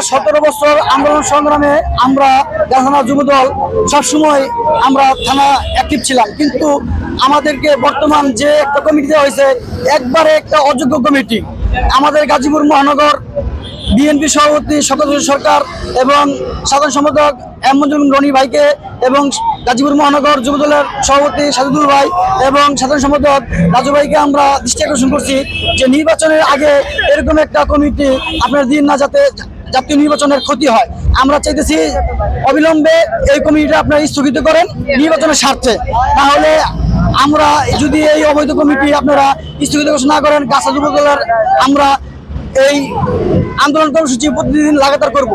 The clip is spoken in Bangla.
সতেরো বছর আন্দোলন সংগ্রামে আমরা গাছানা যুবদল সবসময় আমরা থানা অ্যাক্টিভ ছিলাম, কিন্তু আমাদেরকে বর্তমান যে একটা কমিটি দেওয়া হয়েছে একবারে একটা অযোগ্য কমিটি। আমাদের গাজীপুর মহানগর বিএনপি সভাপতি শওকত সরকার এবং সাধারণ সম্পাদক এমজুল রনি ভাইকে এবং গাজীপুর মহানগর যুবদলের সভাপতি সাজিদুল ভাই এবং সাধারণ সম্পাদক রাজু ভাইকে আমরা দৃষ্টি আকর্ষণ করছি যে নির্বাচনের আগে এরকম একটা কমিটি আপনার দিন না, যাতে জাতীয় নির্বাচনের ক্ষতি হয়। আমরা চাইতেছি অবিলম্বে এই কমিটিটা আপনারা স্থগিত করেন নির্বাচনের স্বার্থে, তাহলে আমরা যদি এই অবৈধ কমিটি আপনারা স্থগিত ঘোষণা করেন, গাছা যুবদলের আমরা এই আন্দোলন কর্মসূচি প্রতিদিন লাগাতার করব।